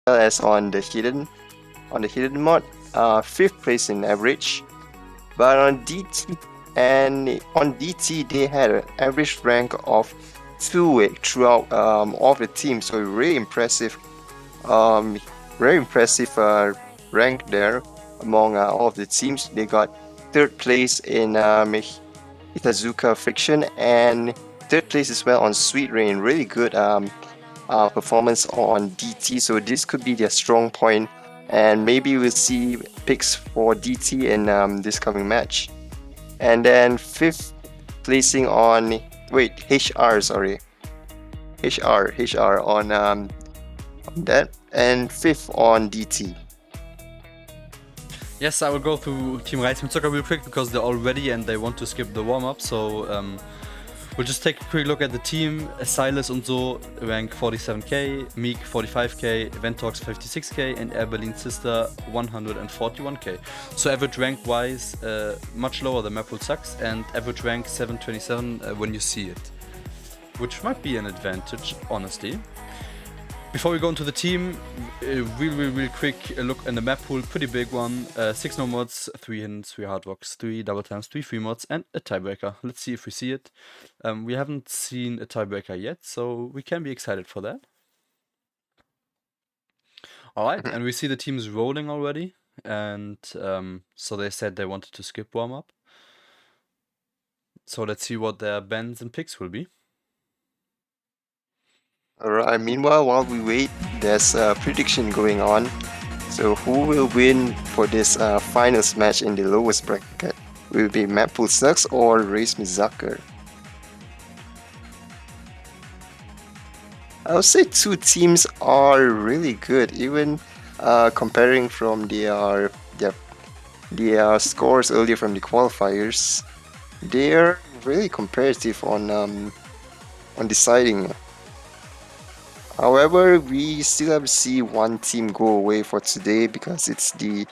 as on the hidden mod, 5th place in average. But on DT they had an average rank of 2 throughout all of the teams, so really impressive. Very impressive rank there among all of the teams. They got 3rd place in Zucker Friction and 3rd place as well on Sweet Rain. Really good performance on DT, so this could be their strong point, and maybe we'll see picks for DT in this coming match. And then 5th placing on HR on that, and 5th on DT. Yes, I will go through Team Reis and Zucker real quick because they're all ready and they want to skip the warm-up, so we'll just take a quick look at the team. Silas and so rank 47k, Meek 45k, Ventox 56k, and Air Berlin Sister 141k. So average rank wise, much lower than mappool sucks, and average rank 727 when you see it, which might be an advantage, honestly. Before we go into the team, real quick look in the map pool, pretty big one. 6 no mods, 3 hidden, 3 hard rocks, 3 double times, 3 free mods, and a tiebreaker. Let's see if we see it. We haven't seen a tiebreaker yet, so we can be excited for that. Alright, and we see the teams rolling already, and so they said they wanted to skip warm-up. So let's see what their bans and picks will be. Alright, meanwhile, while we wait, there's a prediction going on. So who will win for this finals match in the lowest bracket? Will it be Mappool Sucks or Reis Zucker? I would say 2 teams are really good, even comparing from their scores earlier from the qualifiers. They're really competitive on deciding. However, we still have to see one team go away for today because it's the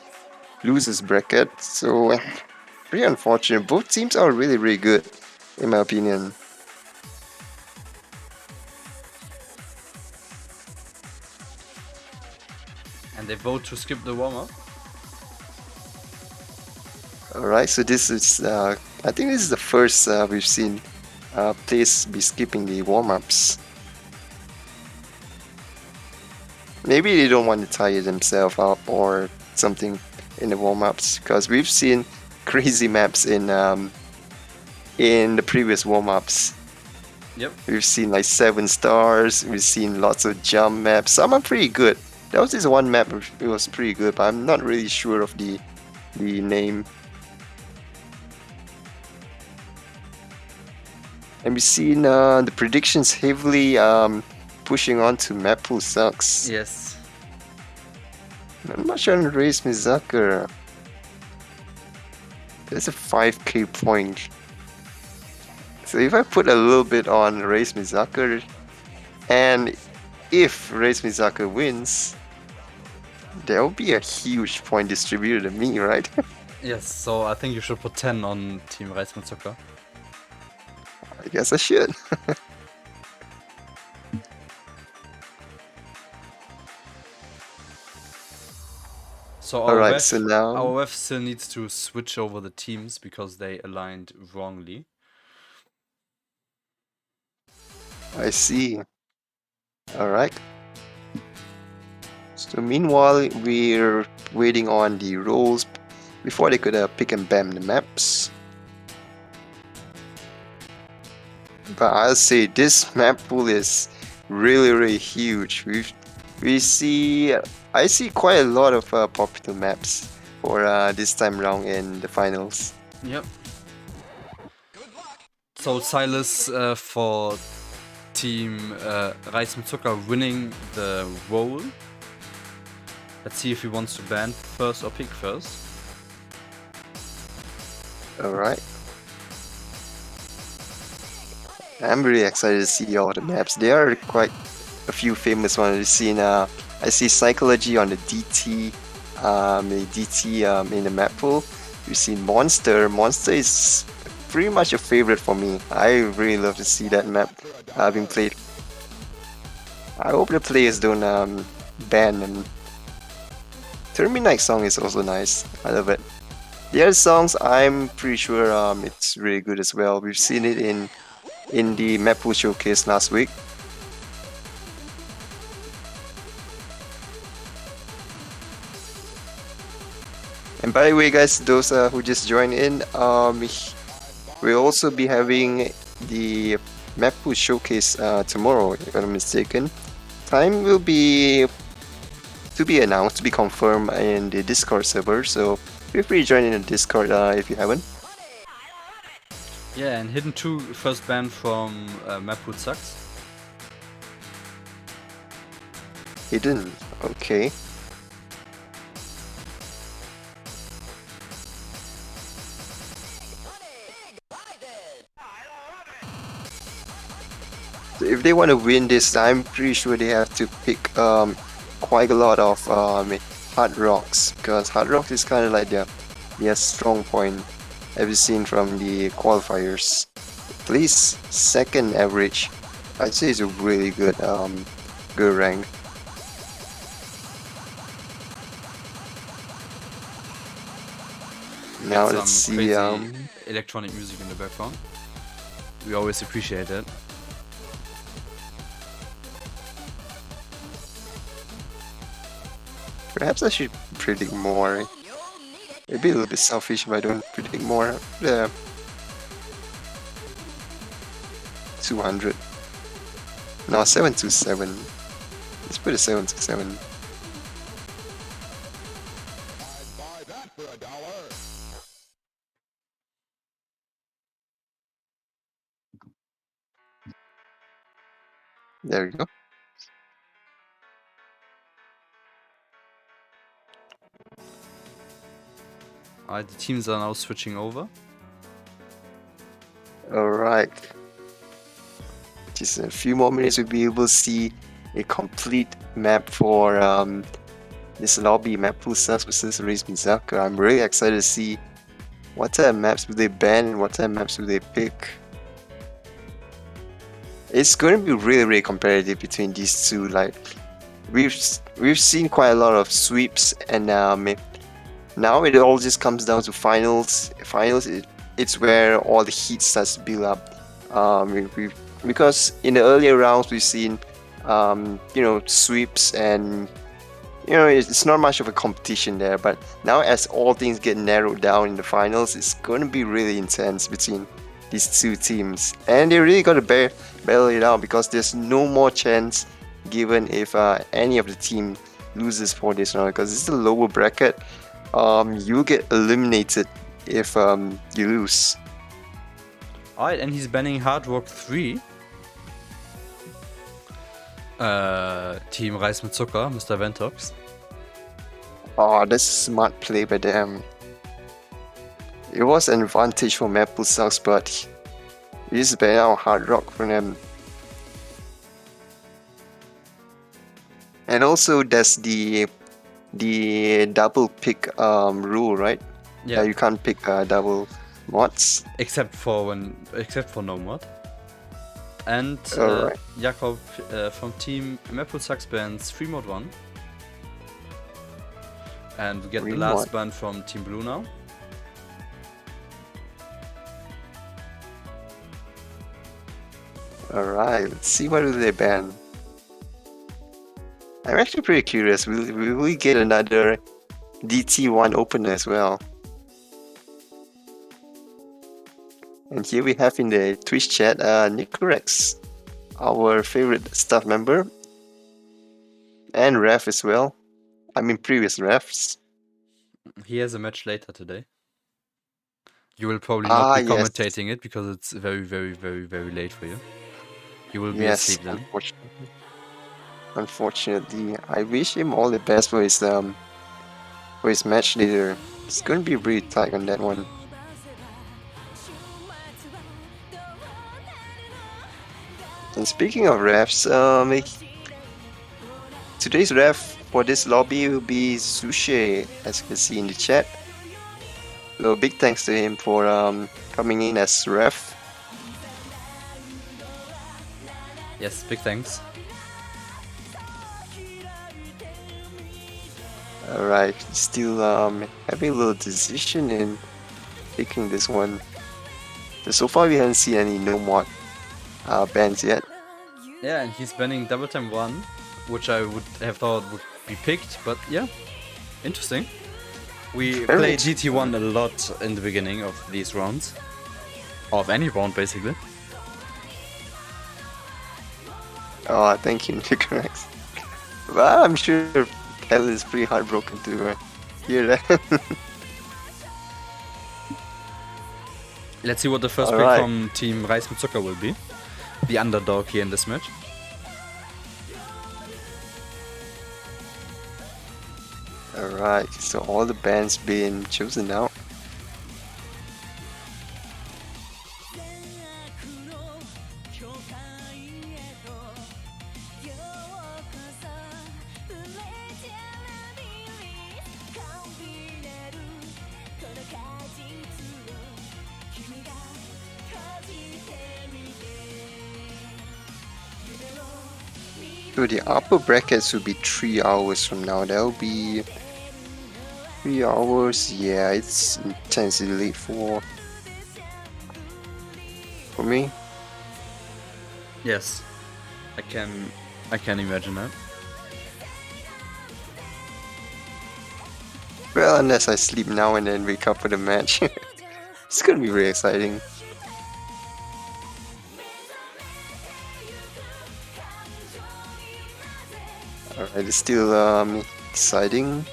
losers bracket. So, pretty unfortunate. Both teams are really good, in my opinion. And they vote to skip the warm-up. Alright, so this is, I think this is the first we've seen players be skipping the warm-ups. Maybe they don't want to tire themselves up or something in the warm-ups, because we've seen crazy maps in the previous warm-ups. Yep. We've seen like 7 stars, we've seen lots of jump maps. Some are pretty good. There was this one map, it was pretty good, but I'm not really sure of the name. And we've seen the predictions heavily pushing on to Mappool Sucks. Yes. I'm not sure on Reis Zucker. There's a 5k point. So if I put a little bit on Reis Zucker, and if Reis Zucker wins, there will be a huge point distributed to me, right? Yes, so I think you should put 10 on Team Reis and Zucker. I guess I should. So our ref still needs to switch over the teams because they aligned wrongly. I see. Alright. So meanwhile, we're waiting on the rolls before they could pick and bam the maps. But I'll say this map pool is really huge. I see quite a lot of popular maps for this time round in the finals. Yep. So Silas for Team Reis and Zucker winning the role. Let's see if he wants to ban first or pick first. Alright. I'm really excited to see all the maps. There are quite a few famous ones. We've seen, I see Psychology on the DT, in the map pool. We've seen Monster. Monster is pretty much a favorite for me. I really love to see that map being played. I hope the players don't ban. And Terminite song is also nice. I love it. The other songs, I'm pretty sure it's really good as well. We've seen it in the mappool showcase last week. And by the way, guys, those who just joined in, we'll also be having the mappool showcase tomorrow, if I'm not mistaken. Time will be to be announced, to be confirmed in the Discord server. So feel free to join in the Discord if you haven't. Yeah, and Hidden 2 first ban from mappool sucks. Hidden, okay. So if they want to win this, I'm pretty sure they have to pick quite a lot of hard rocks, because hard rocks is kind of like their strong point, as we've seen from the qualifiers. At least second average, I'd say it's a really good good rank. Now Get let's some see. crazy electronic music in the background. We always appreciate it. Perhaps I should predict more. It'd be a little bit selfish if I don't predict more. 200. No, 727. Let's put a 727. There we go. Alright, the teams are now switching over. Alright. Just in a few more minutes we'll be able to see a complete map for this lobby, mappool sucks versus Reis and Zucker. I'm really excited to see what type of maps will they ban and what type of maps will they pick. It's going to be really competitive between these two. Like we've seen quite a lot of sweeps, and now it all just comes down to finals. Finals, it's where all the heat starts to build up. Because in the earlier rounds we've seen sweeps, and it's not much of a competition there. But now as all things get narrowed down in the finals, it's going to be really intense between these two teams, and they really got to battle it out, because there's no more chance given if any of the team loses for this round, because it's the lower bracket. You get eliminated if you lose. Alright, and he's banning Hard Rock 3. Team Reis mit Zucker, Mr. Ventox. Oh, that's a smart play by them. It was an advantage for mappool sucks, but we just ban out Hard Rock for them. And also there's the double pick rule, right? Yeah. You can't pick double mods. Except for no mod. And Alright. Jakob from Team mappool sucks bans 3 mod 1. And we get the last ban from Team Blue now. Alright, let's see what will they ban. I'm actually pretty curious. Will we get another DT1 opener as well? And here we have in the Twitch chat Nikurax, our favorite staff member, and ref as well. I mean previous refs. He has a match later today. You will probably not be commentating it because it's very late for you. You will be asleep then. Unfortunately, I wish him all the best for his match later. It's going to be really tight on that one. And speaking of refs, today's ref for this lobby will be Sushi, as you can see in the chat. So big thanks to him for coming in as ref. Yes, big thanks. Alright, still having a little decision in picking this one. So far we haven't seen any no mod bans yet. Yeah, and he's banning Double Time 1, which I would have thought would be picked, but yeah, interesting. We Very played interesting. GT1 a lot in the beginning of these rounds. Of any round, basically. Oh, thank you, Nikurax. Well, I'm sure Helen is pretty heartbroken to hear that. Let's see what the first pick Alright. from Team Reis mit Zucker will be. The underdog here in this match. Alright, so all the bands been chosen now. So the upper brackets will be 3 hours from now. That'll be 3 hours. Yeah, it's intensely late for me. Yes, I can imagine that. Well, unless I sleep now and then wake up for the match. It's gonna be very exciting. Alright, it's still deciding.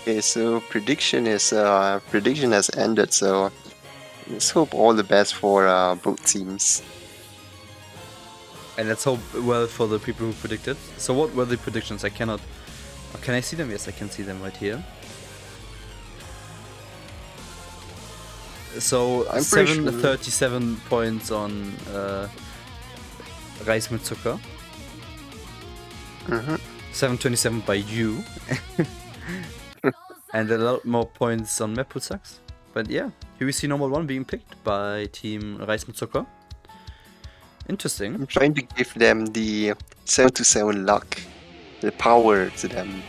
Okay, so prediction has ended, so let's hope all the best for both teams. And let's hope well for the people who predicted. So what were the predictions? I cannot... Oh, can I see them? Yes, I can see them right here. So I'm pretty sure. 37 points on Reis mit Zucker. 727 by you. And a lot more points on mappool sucks. But yeah, here we see normal 1 being picked by Team Reis mit Zucker. Interesting. I'm trying to give them the 7-7 luck, the power to them.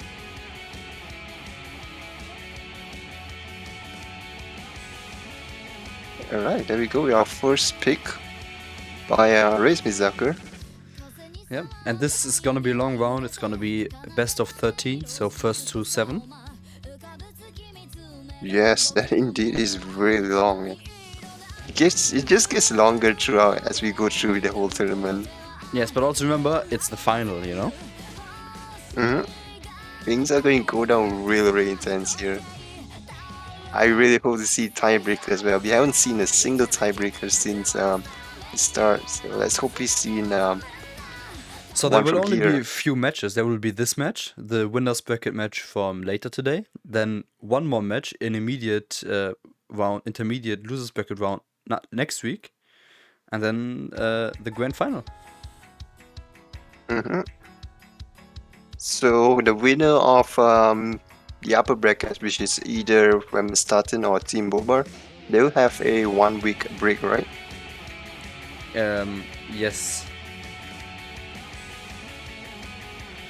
Alright, there we go. Our first pick by Reis mit Zucker. Yeah, and this is gonna be a long round. It's gonna be best of 13, so first to 7. Yes, that indeed is really long. It just gets longer throughout as we go through the whole tournament. Yes, but also remember, it's the final, you know? Things are going to go down really, really intense here. I really hope to see tiebreaker as well. We haven't seen a single tiebreaker since the start, so let's hope we see So there one will from only here. be a few matches. There will be this match, the winner's bracket match from later today, then one more match in immediate round, intermediate losers bracket round next week, and then the grand final. So the winner of the upper bracket, which is either Starten or Team Bobar, they'll have a 1 week break, right? Yes.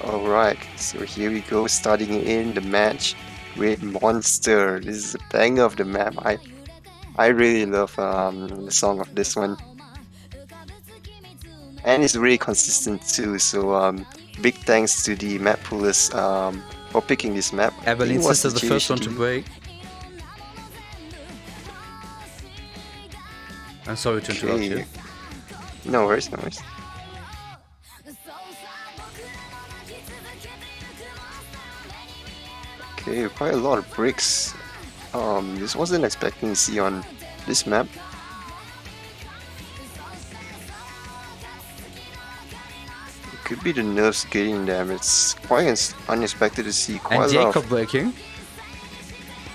Alright, so here we go, starting in the match with Monster. This is a banger of the map. I really love the song of this one. And it's really consistent too, so big thanks to the map poolers for picking this map. Evelyn was Sister, the first one to JHD. break. I'm sorry to interrupt you. Okay. No worries, no worries. Okay, quite a lot of bricks. This wasn't expecting to see on this map. It could be the nerfs getting them. It's quite unexpected to see quite And a lot Jacob of... breaking,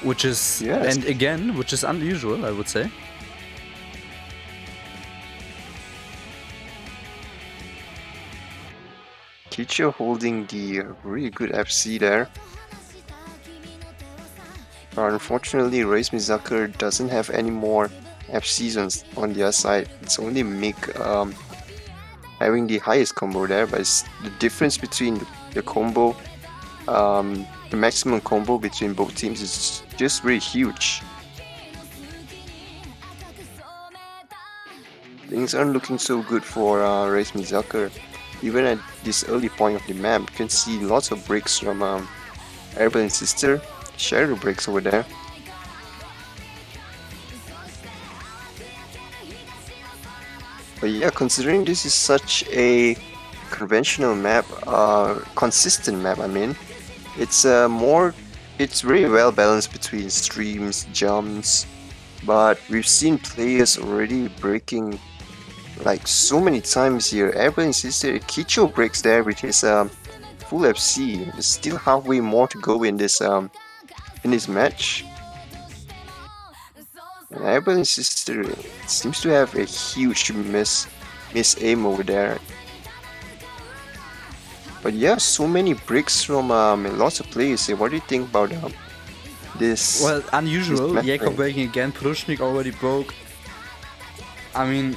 which is, Yes. and again, which is unusual, I would say. Kicho holding the really good FC there. Unfortunately, Reis Zucker doesn't have any more FCs on their side. It's only Mick having the highest combo there, but it's the difference between the combo, the maximum combo between both teams is just really huge. Things aren't looking so good for Reis Zucker. Even at this early point of the map, you can see lots of breaks from Airball and Sister. Shadow breaks over there. But yeah, considering this is such a conventional map, consistent map, I mean, it's very well balanced between streams, jumps, but we've seen players already breaking like so many times here. Airball and Sister, Kicho breaks there with his full FC. There's still halfway more to go in this match. And Airball and Sister seems to have a huge miss aim over there. But yeah, so many breaks from lots of players here. What do you think about this? Well, unusual. Jakob breaking again. Prushnik already broke. I mean,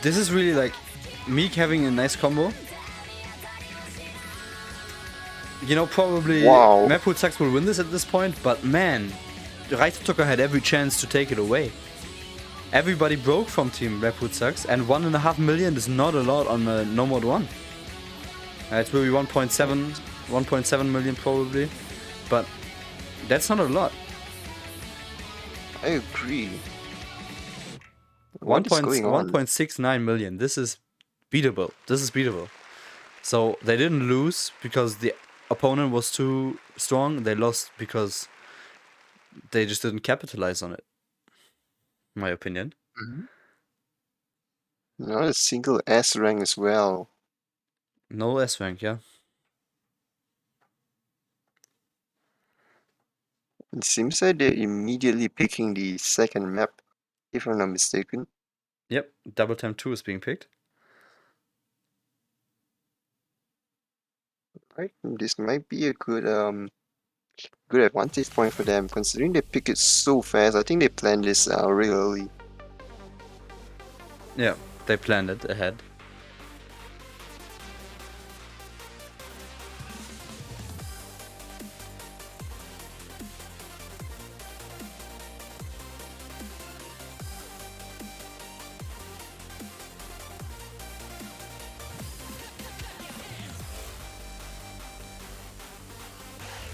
this is really like Meek having a nice combo. You know, probably mappool HASCT will win this at this point, but man, Reis and Zucker had every chance to take it away. Everybody broke from team mappool HASCT, and 1.5 million is not a lot on a no mod 1. It will be 1.7 million probably, but that's not a lot. I agree. 1.69 million. This is beatable. So they didn't lose because the opponent was too strong. They lost because they just didn't capitalize on it. In my opinion. Not a single S rank as well. No S rank, yeah. It seems like they're immediately picking the second map, if I'm not mistaken. Yep, Double Time 2 is being picked. Right, this might be a good advantage point for them, considering they pick it so fast. I think they planned this really early. Yeah, they planned it ahead.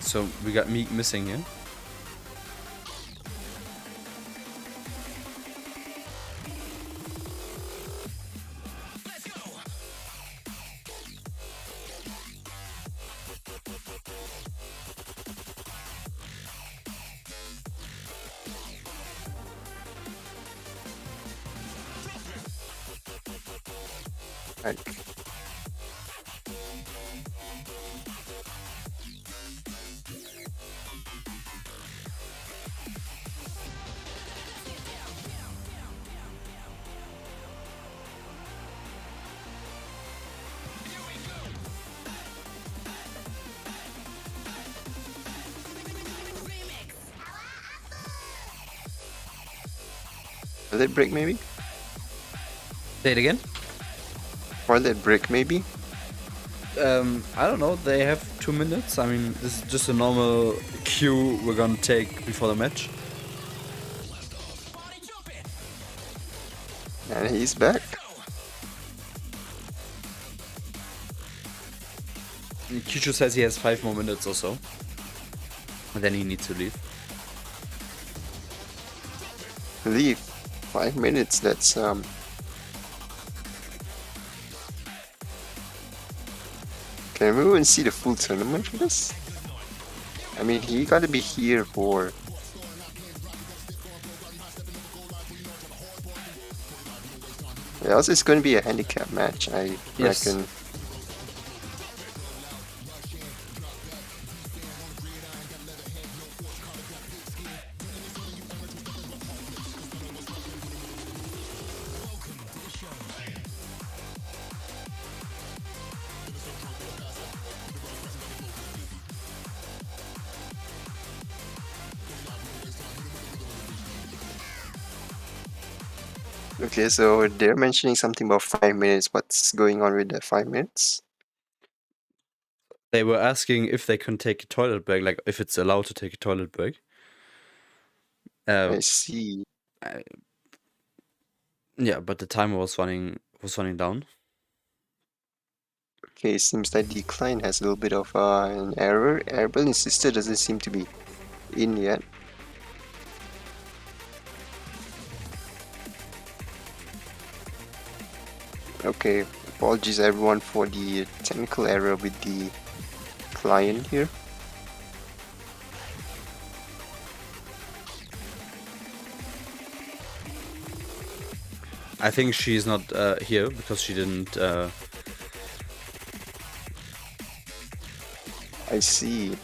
So we got Meek missing here. Right. Will it break maybe? Say it again? Or that break maybe? I don't know, they have 2 minutes. I mean, this is just a normal queue we're gonna take before the match. And he's back. Kicho says he has 5 more minutes or so. And then he needs to leave. Leave. 5 minutes, that's Can we even see the full tournament for this? I mean, he gotta be here for... Yeah, also it's gonna be a handicap match, I reckon. Okay, so they're mentioning something about 5 minutes. What's going on with the 5 minutes? They were asking if they can take a toilet break, like if it's allowed to take a toilet break. I see. Yeah, but the timer was running down. Okay, seems like the client has a little bit of an error. Airballoon Sister doesn't seem to be in yet. Okay, apologies everyone for the technical error with the client here. I think she's not here because she didn't. I see.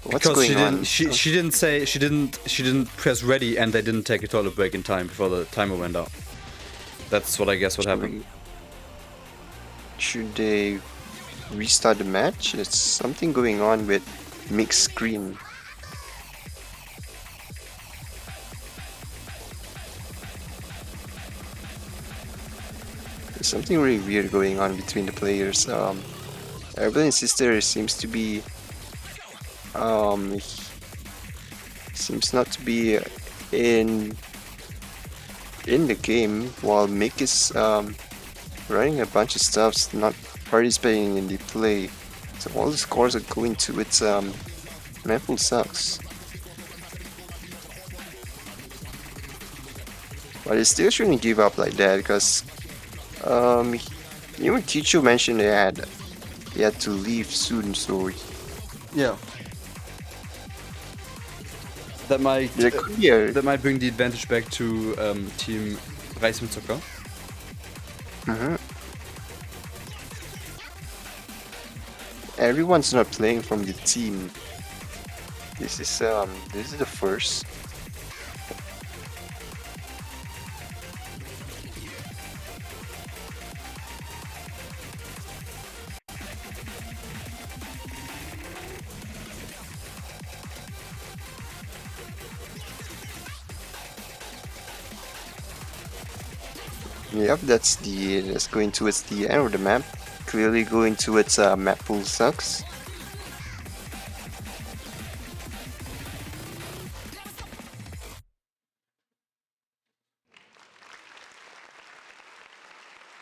What's Because going on? she didn't say she didn't press ready and they didn't take a toilet break in time before the timer went out. That's what I guess what happened. Should they restart the match? There's something going on with mixed screen. There's something really weird going on between the players. Airballoon Sister seems to be seems not to be in the game, while Mick is running a bunch of stuff, not participating in the play. So all the scores are going to its mappool sucks. But it still shouldn't give up like that, because even Kichu mentioned he had to leave soon, so Yeah. That might there could be a that might bring the advantage back to Team Reis mit Zucker. everyone's not playing from the team. This is the first. Yep, that's going towards the end of the map. Clearly going towards mappool sucks.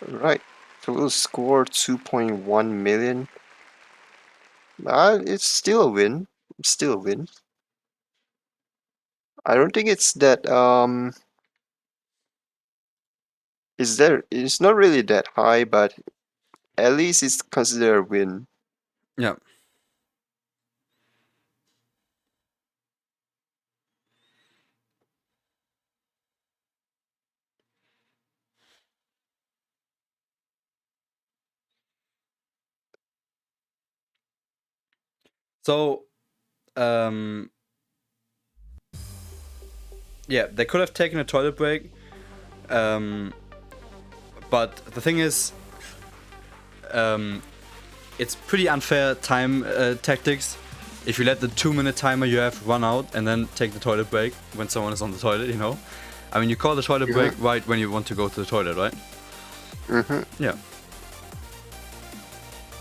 Right, so we'll score 2.1 million. It's still a win. Still a win. I don't think it's that it's not really that high, but at least it's considered a win. Yeah. So, yeah, they could have taken a toilet break, but the thing is, it's pretty unfair time tactics. If you let the 2-minute timer you have run out and then take the toilet break when someone is on the toilet, you know? I mean, you call the toilet break right when you want to go to the toilet, right? Yeah.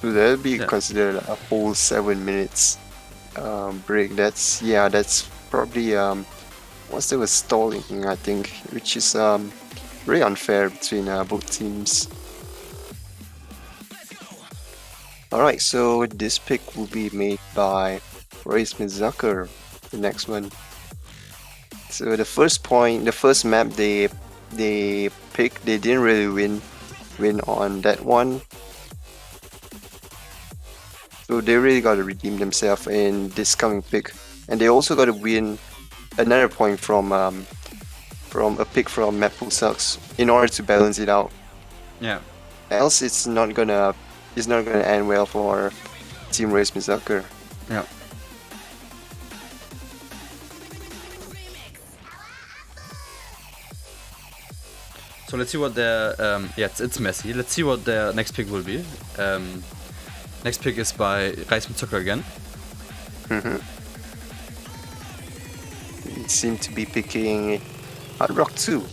So that'll be considered a whole 7 minutes break. That's probably once they were stalling, I think, which is very unfair between both teams. Alright, so this pick will be made by Reis with Zucker, the next one. So the first map they picked, they didn't really win on that one. So they really got to redeem themselves in this coming pick, and they also got to win another point from a pick from mappool sucks in order to balance it out. Yeah. Else it's not gonna end well for Team Reis with Zucker. Yeah. So let's see what their yeah, it's messy. Let's see what their next pick will be. Next pick is by Reis mit Zucker again. They seem to be picking Hard Rock 2.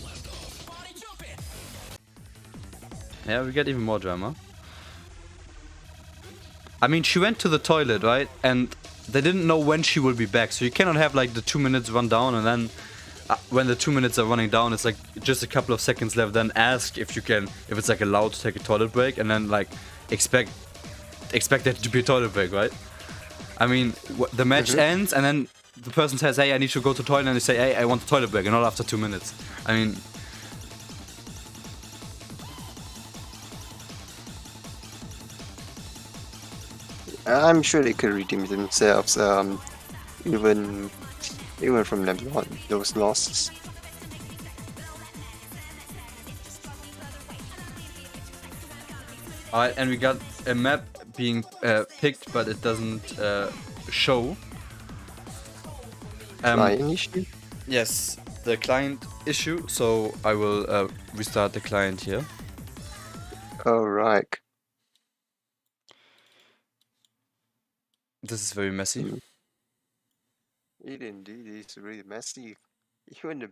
Yeah, we get even more drama. I mean, she went to the toilet, right? And they didn't know when she will be back, so you cannot have like the 2 minutes run down and then when the 2 minutes are running down, it's like just a couple of seconds left. Then ask if it's like allowed to take a toilet break, and then like expect that to be a toilet break, right? I mean, the match ends, and then the person says, "Hey, I need to go to the toilet," and they say, "Hey, I want a toilet break," and not after 2 minutes. I mean. I'm sure they could redeem themselves, even from those losses. Alright, and we got a map being picked, but it doesn't show. Client issue? Yes, the client issue. So I will restart the client here. Alright. This is very messy. It indeed is really messy. Even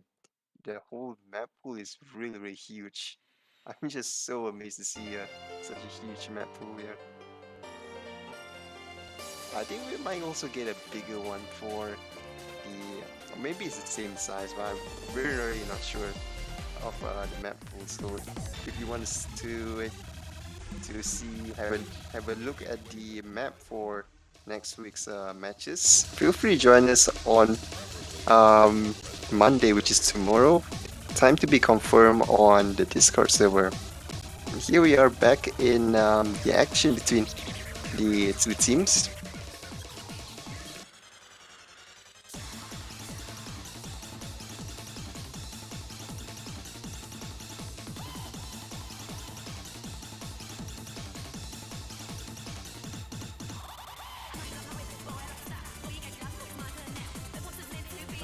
the whole map pool is really, really huge. I'm just so amazed to see such a huge map pool here. I think we might also get a bigger one for the, or maybe it's the same size, but I'm really not sure of the map pool. So if you want us to see, have a look at the map for next week's matches, feel free to join us on Monday, which is tomorrow. Time to be confirmed on the Discord server. And here we are back in the action between the two teams.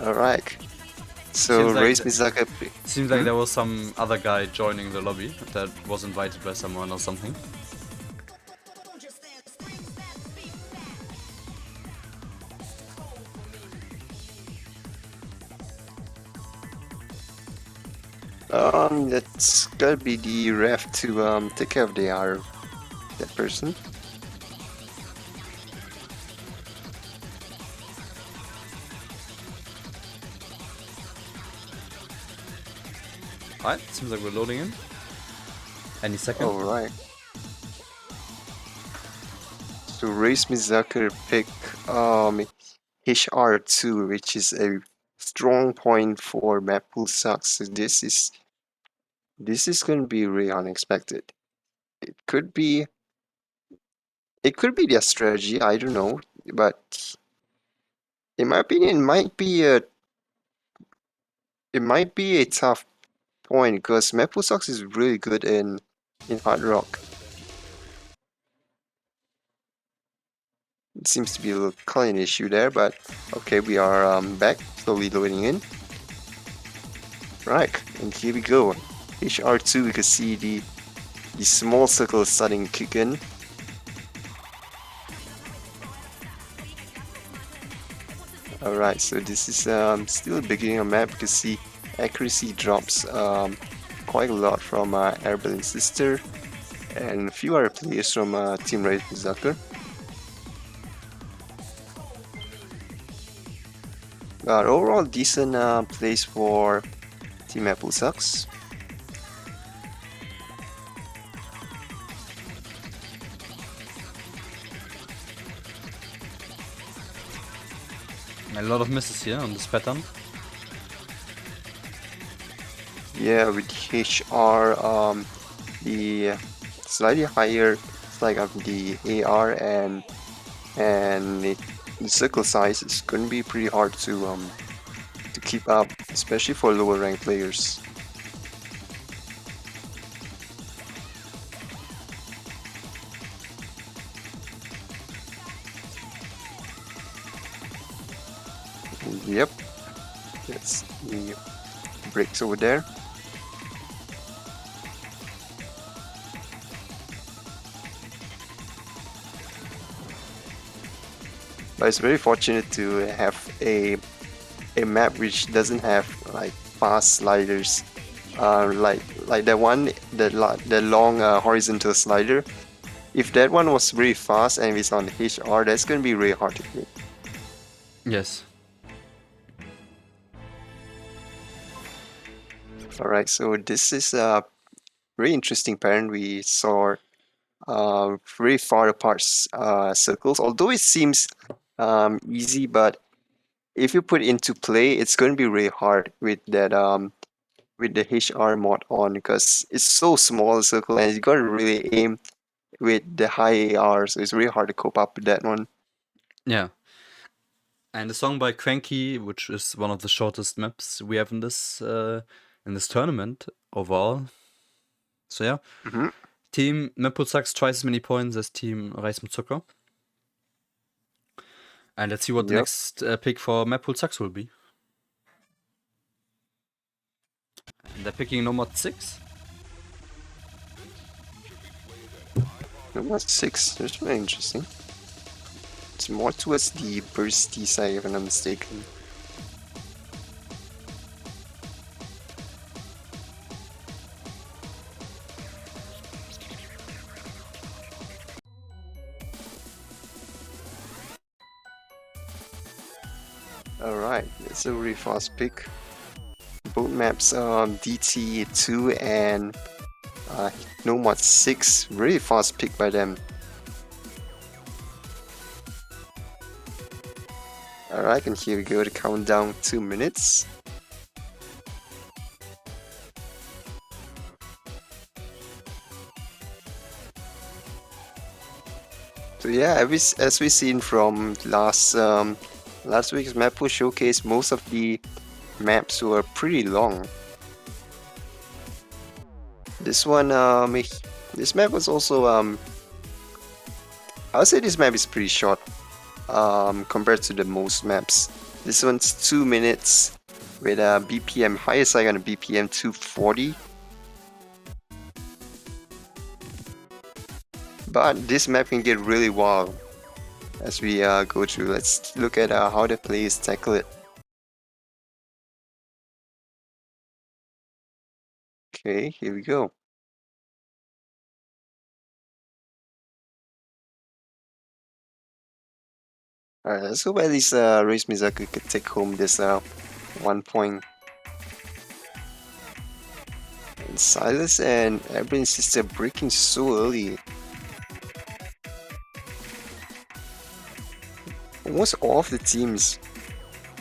Alright. So Reis Zucker. Seems like there was some other guy joining the lobby that was invited by someone or something. That's gotta be the ref to take care of that person. Alright, seems like we're loading in. Any second. Alright. So Reis Zucker pick HR2, which is a strong point for mappool sucks. So this is gonna be really unexpected. It could be their strategy, I don't know, but in my opinion, it might be a tough point because mappool sucks is really good in hard rock. It seems to be a little client issue there, but okay, we are back, slowly loading in. Right, and here we go. HR2, we can see the small circle starting to kick in. Alright, so this is still the beginning of the map. You can see accuracy drops quite a lot from Airball and Sister and a few other players from Team Reis Zucker. But overall, decent plays for Team Apple Sucks. A lot of misses here on this pattern. Yeah, with HR, the slightly higher, it's like the AR and the circle size is going to be pretty hard to keep up, especially for lower ranked players. Yep, that's the breaks over there. But it's very fortunate to have a map which doesn't have like fast sliders, like that one, the long horizontal slider. If that one was really fast and it's on HR, that's gonna be really hard to hit. Yes. Alright, so this is a very interesting pattern. We saw very far apart circles, although it seems easy, but if you put it into play, it's going to be really hard with that with the HR mod on, because it's so small a circle and you got to really aim with the high AR, so it's really hard to cope up with that one. Yeah. And the song by Cranky, which is one of the shortest maps we have in this tournament overall. So yeah. Mhm. Team mappool sucks twice as many points as Team Reis mit Zucker. And let's see what the Yep. next pick for mappool sucks will be. And they're picking Nomad 6. Number 6, that's very interesting. It's more towards the bursty side, if I'm not mistaken. Alright, it's a really fast pick. Both maps, DT2 and Nomad 6, really fast pick by them. Alright, and here we go, the countdown, 2 minutes. So yeah, as we've seen from last week's mappool showcase, most of the maps were pretty long. This one, this map was also I would say this map is pretty short compared to the most maps. This one's 2 minutes with a BPM, highest I got a BPM 240. But this map can get really wild as we go through. Let's look at how the players tackle it. Okay, here we go. Alright, let's hope at least Reis Mizaku could take home this 1 point. And Silas and Ebrin's sister breaking so early. Almost all of the teams,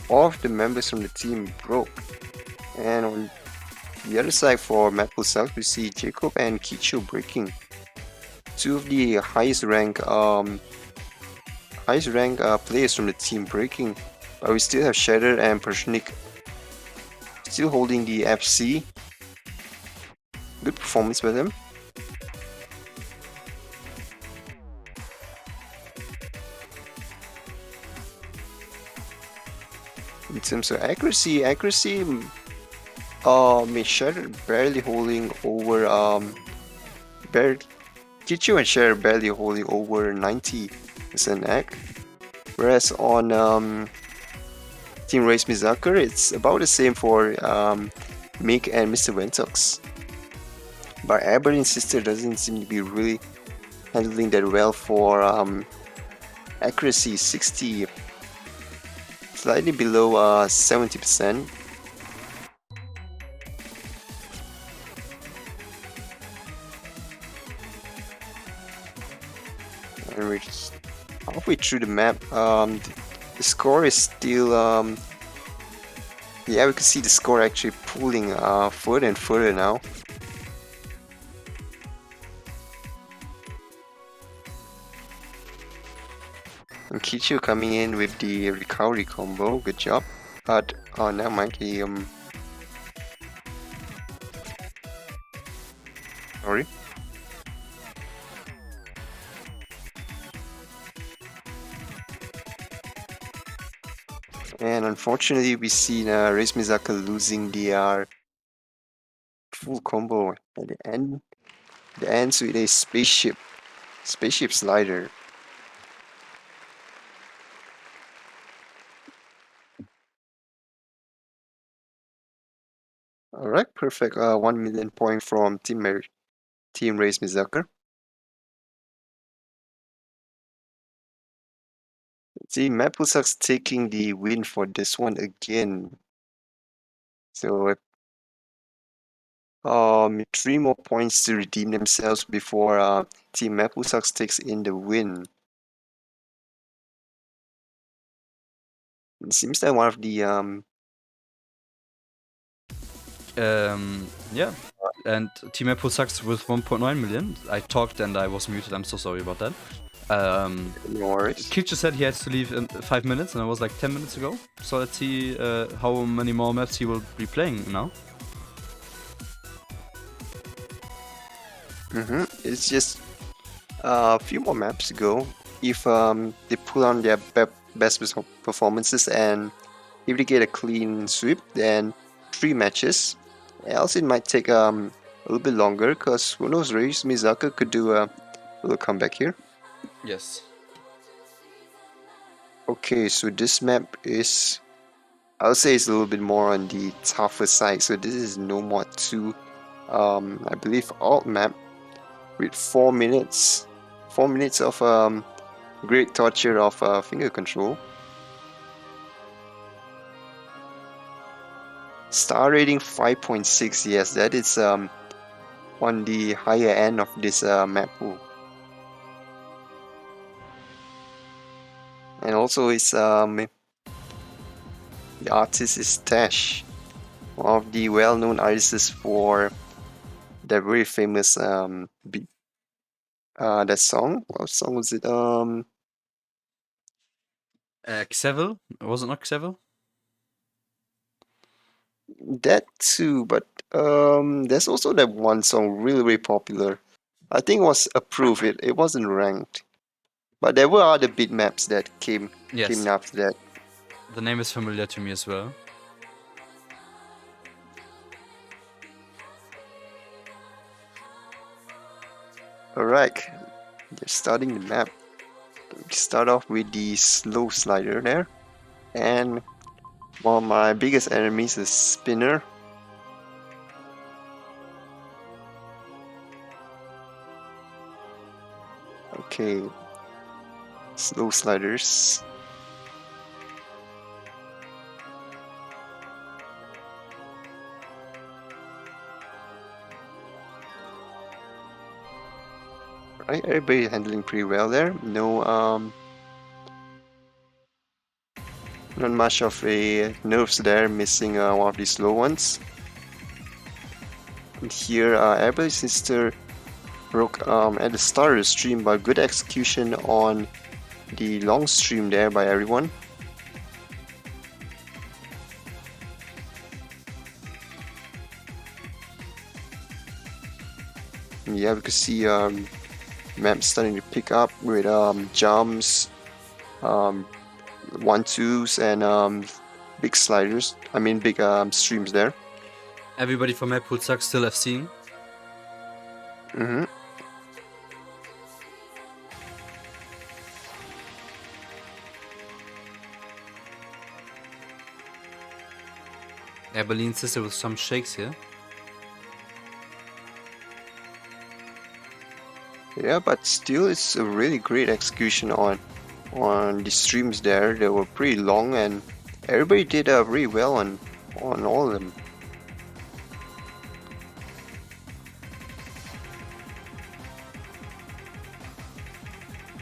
all of the members from the team broke. And on the other side for mappool South, we see Jacob and Kicho breaking. Two of the highest rank players from the team breaking. But we still have Shatter and Pershnik still holding the FC. Good performance by them. In terms of accuracy, Shatter barely holding over Kichu and Shatter barely holding over 90% ac. Whereas on Team Reis Mizaker, it's about the same for Mick and Mr. Ventox. But Aberdeen's sister doesn't seem to be really handling that well for accuracy, 60, slightly below 70%. And we're just halfway through the map. The score is still yeah, we can see the score actually pulling further and further now. And Kichu coming in with the recovery combo, good job. But oh, never mind. Sorry. And unfortunately, we see Reis Mizaka losing the full combo at the end. The ends with a spaceship slider. Alright, perfect. 1 million point from Team Reis Zucker. See, mappool sucks taking the win for this one again. So 3 more points to redeem themselves before Team mappool sucks takes in the win. It seems like one of the Yeah, and Team Apple sucks with 1.9 million. I talked and I was muted. I'm so sorry about that. no worries. Kid just said he has to leave in 5 minutes, and I was like 10 minutes ago. So let's see how many more maps he will be playing now. It's just a few more maps to go. If they pull on their best performances and if they get a clean sweep, then 3 matches. Else it might take a little bit longer, because who knows, Reis Zucker could do a little comeback here. Yes. Okay, so this map is, I'll say it's a little bit more on the tougher side. So this is No Mod 2, I believe alt map with 4 minutes. 4 minutes of great torture of finger control. Star rating 5.6. Yes, that is on the higher end of this map pool. And also it's the artist is Tash, one of the well-known artists for the very famous that song. What song was it? Xevil? Was it not Xevil? That too, but there's also that one song really popular. I think it was approved. It wasn't ranked, but there were other beat maps that came after that. The name is familiar to me as well. Alright, just starting the map. We start off with the slow slider there, and one of my biggest enemies is Spinner. Okay, slow sliders. Right, everybody handling pretty well there. No, not much of a nerfs there, missing one of the slow ones. And here, everybody seems to broke at the start of the stream, but good execution on the long stream there by everyone. Yeah, we could see maps starting to pick up with jumps, 1-2s, and big sliders. I mean, big streams there. Everybody from mappool sucks still FC. Berlin sister with some shakes here. Yeah, but still, it's a really great execution on the streams there. They were pretty long, and everybody did really well on all of them.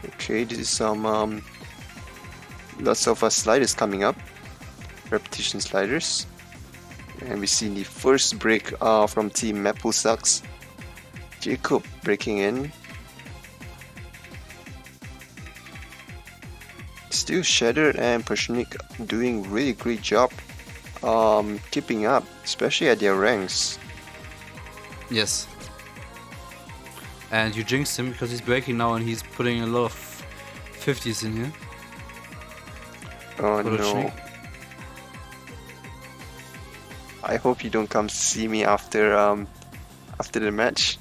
Okay, this is some lots of sliders coming up, repetition sliders, and we see the first break from Team mappool sucks. Jacob breaking in. Still Shattered and Pershonik doing really great job keeping up, especially at their ranks. Yes. And you jinxed him because he's breaking now and he's putting a lot of 50s in here. Oh no. I hope you don't come see me after the match.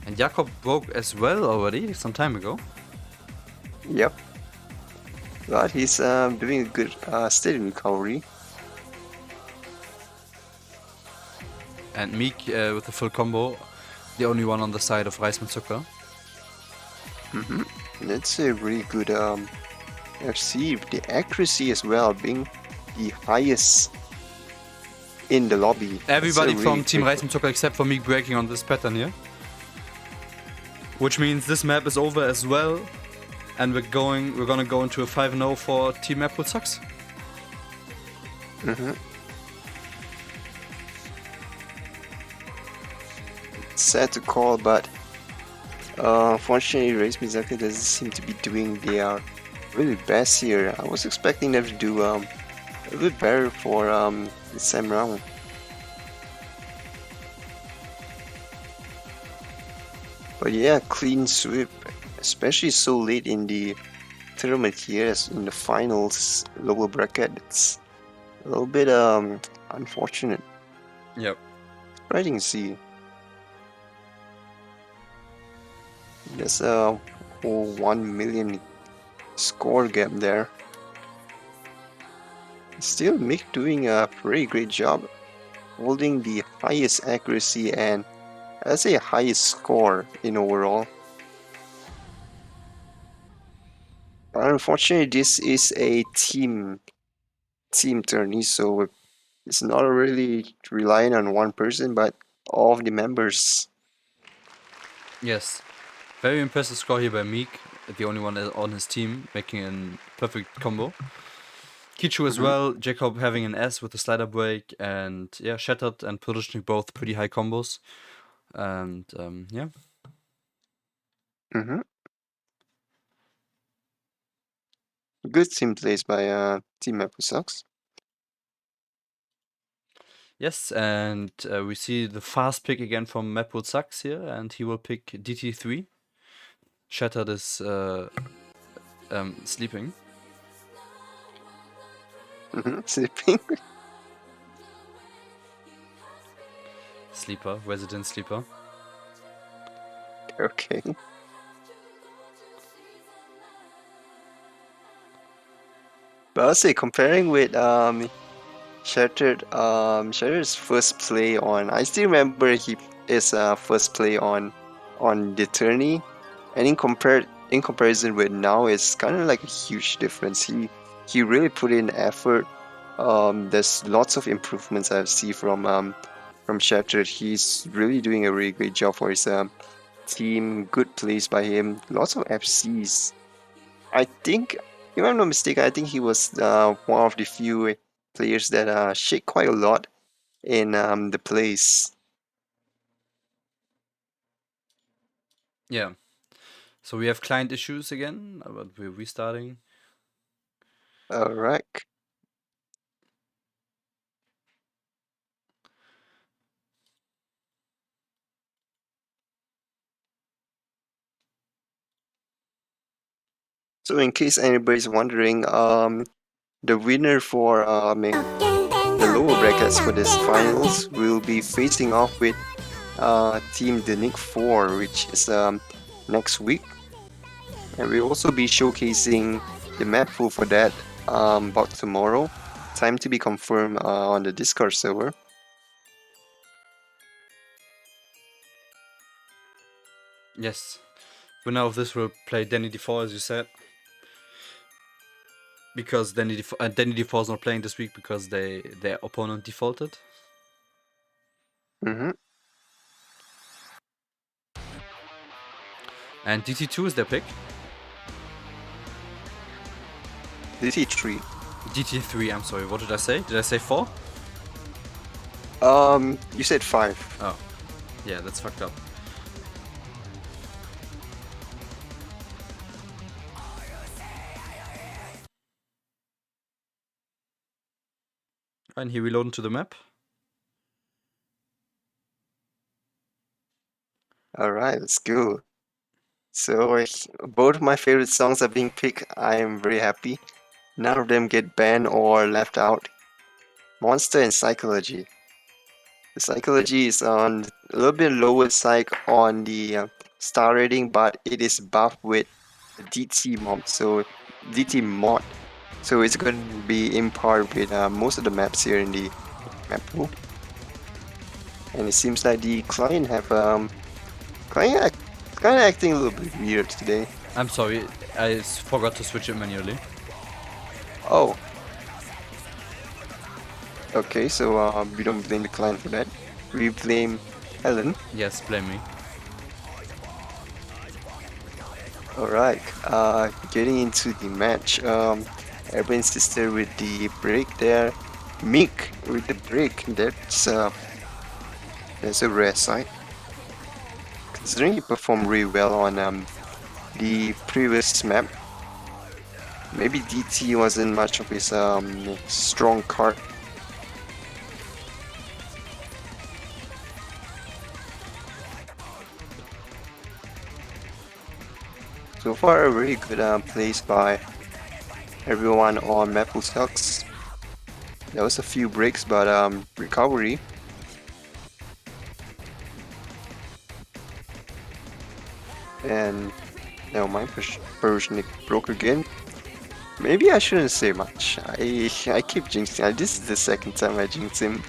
And Jakob broke as well already some time ago. Yep. But he's doing a good steady recovery. And Meek with the full combo, the only one on the side of Reis and Zucker. That's a really good FC. The accuracy as well being the highest in the lobby. Everybody That's a from really Team great- Reis and Zucker except for Meek breaking on this pattern here. Which means this map is over as well. And we're gonna go into a 5-0 for Team Mappool Sucks. Sad to call, but unfortunately, Reis Zucker doesn't seem to be doing their really best here. I was expecting them to do a bit better for the same round. But yeah, clean sweep, especially so late in the tournament here, as in the finals, lower bracket. It's a little bit unfortunate. Yep. Surprising to see. There's a whole 1 million score gap there. Still, Mick doing a pretty great job, holding the highest accuracy and I'd say highest score in overall. But unfortunately, this is a team tourney, so it's not really relying on one person, but all of the members. Yes. Very impressive score here by Meek, the only one on his team, making a perfect combo. Kichu as well, Jacob having an S with the slider break, and yeah, Shattered and Positioning both pretty high combos. And yeah. Good team plays by Team Apple Sox. Yes, and we see the fast pick again from Mapwood Sucks here, and he will pick DT3. Shattered is sleeping. Sleeping. Sleeper, resident sleeper. Okay. But I'll say comparing with Shattered's first play on, I still remember his first play on the tourney, and in comparison with now, it's kind of like a huge difference. He really put in effort. There's lots of improvements I've seen from Shattered. He's really doing a really great job for his team. Good plays by him. Lots of FCs. I think, if I'm not mistaken, I think he was one of the few players that shake quite a lot in the plays. Yeah. So we have client issues again, but we're restarting. Alright. So in case anybody's wondering, the winner for the lower brackets for this finals will be facing off with Team the Nick 4, which is next week. And we'll also be showcasing the map pool for that about tomorrow. Time to be confirmed on the Discord server. Yes. Winner of this will play Danny D4, as you said. Because Danny D4 is not playing this week because their opponent defaulted. And DT2 is their pick. DT3. DT3, I'm sorry, what did I say? Did I say 4? You said 5. Oh. Yeah, that's fucked up. And he reloaded to the map. Alright, let's go. So both of my favorite songs are being picked. I am very happy. None of them get banned or left out. Monster and Psychology. The Psychology is on a little bit lower side on the star rating, but it is buffed with the DT mod. So it's going to be in par with most of the maps here in the map pool. And it seems like the client have client kind of acting a little bit weird today. I'm sorry, I forgot to switch it manually. Oh. Okay, so we don't blame the client for that. We blame Helen. Yes, blame me. Alright, getting into the match. Erwin's sister with the break there. Meek with the break. That's a rare sight. Considering he performed really well on the previous map. Maybe DT wasn't much of his strong card. So far, a really good place by everyone on mappool HASCT. There was a few breaks, but recovery. And now my Persian broke again. Maybe I shouldn't say much. I keep jinxing. This is the second time I jinx him.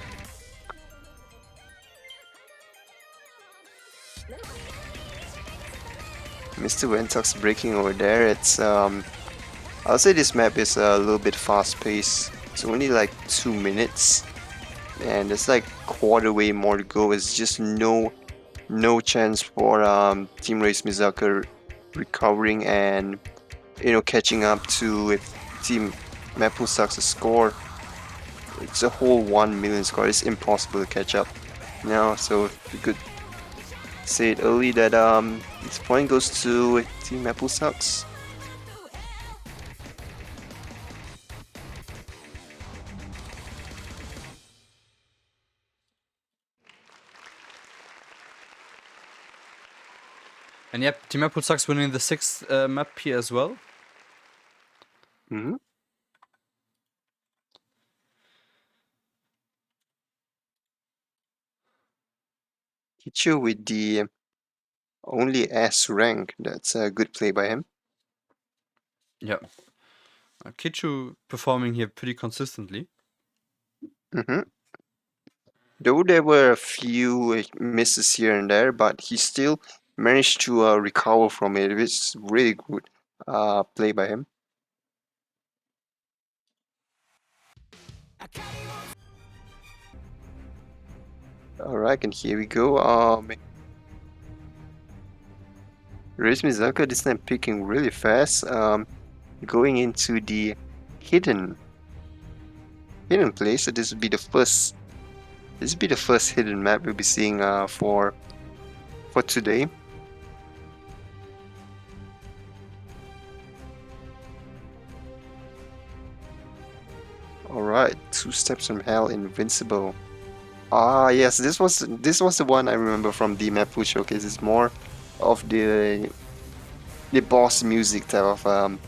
Mr. Ventox breaking over there. It's I'll say this map is a little bit fast paced. It's only like 2 minutes, and there's like quarter way more to go. It's just no chance for Team Reis Zucker recovering and catching up to Team mappool HASCT's score. It's a whole 1 million score. It's impossible to catch up now. So we could say it early that this point goes to Team mappool HASCT. And yep, Team mappool HASCT winning the 6th map here as well. Mm-hmm. Kichu with the only S rank. That's a good play by him. Yep. Kichu performing here pretty consistently. Mm-hmm. Though there were a few misses here and there, but he still managed to recover from it. It's really good play by him. Alright, and here we go. Reis Zucker this time picking really fast. Going into the hidden place. So this would be the first. This would be the first hidden map we'll be seeing for today. Alright, 2 steps from hell, invincible. Ah yes, this was the one I remember from the mappool showcase. It's more of the boss music type of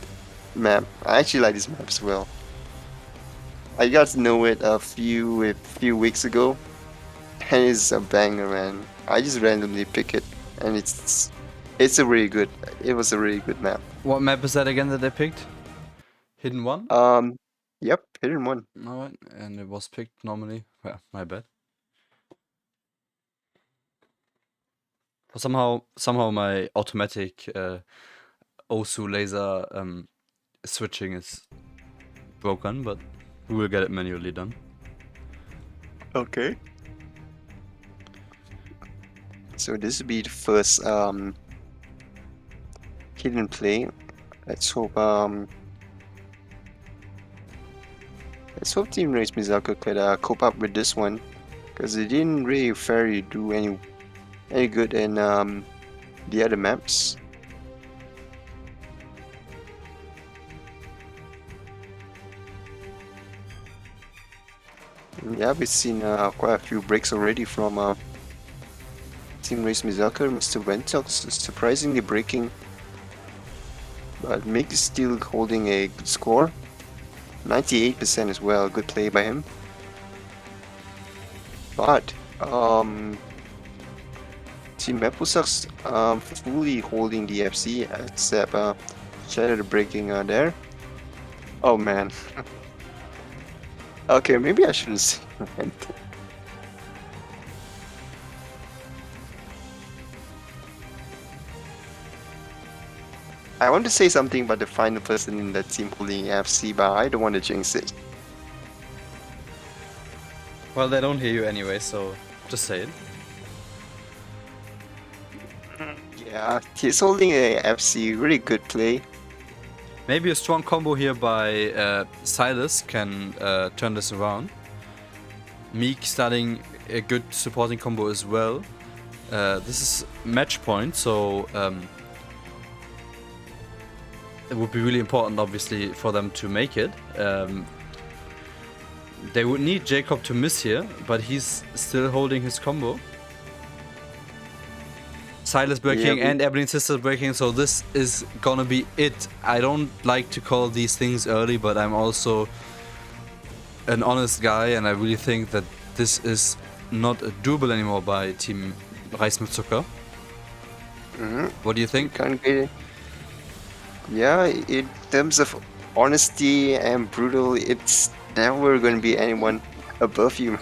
map. I actually like this map as well. I got to know it a few weeks ago, and it's a banger, man. I just randomly pick it, and it's a really good. It was a really good map. What map is that again that they picked? Hidden 1? Yep, hidden 1. Alright, and it was picked normally. Well, my bad. Somehow my automatic Osu laser switching is broken, but we will get it manually done. Okay. So this will be the first hidden play. Let's hope Team Reis Zucker could cope up with this one, because it didn't really fairly do any good in the other maps. Yeah, we've seen quite a few breaks already from Team Reis Zucker. Mr. Ventox is surprisingly breaking, but Mick is still holding a good score. 98% as well, good play by him. But Team mappool HASCT fully holding the FC, except Shadow breaking there. Oh man. Okay, maybe I shouldn't say anything. I want to say something about the final person in the team holding FC, but I don't want to jinx it. Well, they don't hear you anyway, so just say it. Yeah, he's holding a FC, really good play. Maybe a strong combo here by Silas can turn this around. Meek starting a good supporting combo as well. This is match point, so it would be really important, obviously, for them to make it. They would need Jacob to miss here, but he's still holding his combo. Silas breaking and Evelyn's sister breaking, so this is gonna be it. I don't like to call these things early, but I'm also an honest guy, and I really think that this is not doable anymore by Team Reis mit Zucker. What do you think? Can't get it. Yeah, in terms of honesty and brutal, it's never going to be anyone above you.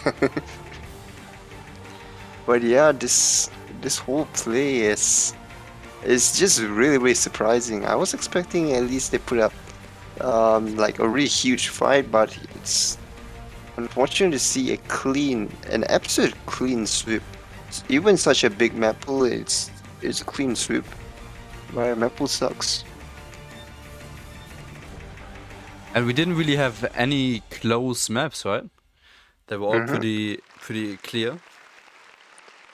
But yeah, this whole play is just really surprising. I was expecting at least they put up like a really huge fight, but it's unfortunate to see an absolute clean sweep. Even such a big map pool, it's a clean sweep. My map pool sucks. And we didn't really have any close maps, right? They were all pretty clear.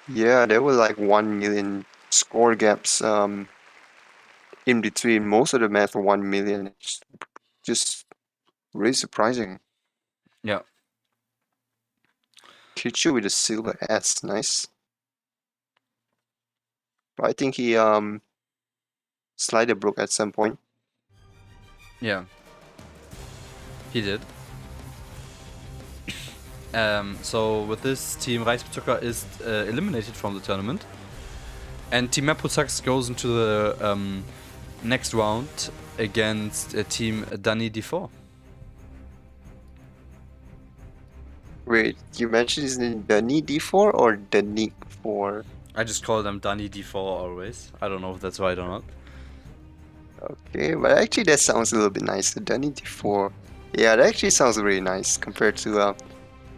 Yeah, there were like 1 million score gaps in between. Most of the maps were 1 million. It's just really surprising. Yeah. Kichu with a silver S, nice. But I think he slider broke at some point. Yeah. He did. So with this, Team Reis mit Zucker is eliminated from the tournament, and Team HASCT goes into the next round against Team Danny D4. Wait, you mentioned his name Danny D4 or Danik 4? I just call them Danny D4 always. I don't know if that's right or not. Okay, but actually that sounds a little bit nicer. Danny D4. Yeah, that actually sounds really nice compared to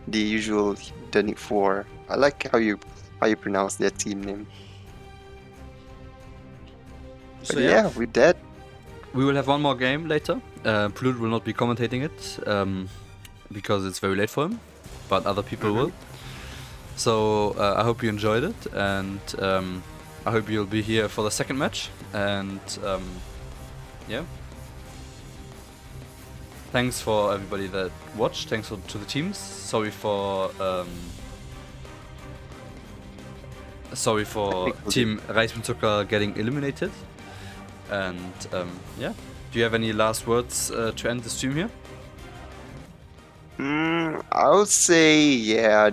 the usual Danik 4. I like how you pronounce their team name. But So yeah, with that, we will have one more game later. Pluto will not be commentating it because it's very late for him, but other people will. So I hope you enjoyed it, and I hope you'll be here for the second match. And yeah, thanks for everybody that watched. Thanks to the teams. Sorry for Team Reis mit Zucker getting eliminated. And yeah, do you have any last words to end the stream here? I would say yeah.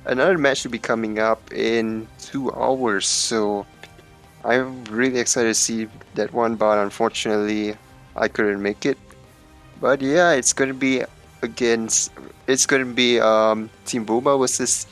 Another match should be coming up in 2 hours, so I'm really excited to see that one. But unfortunately, I couldn't make it. But yeah, it's gonna be Team Boba versus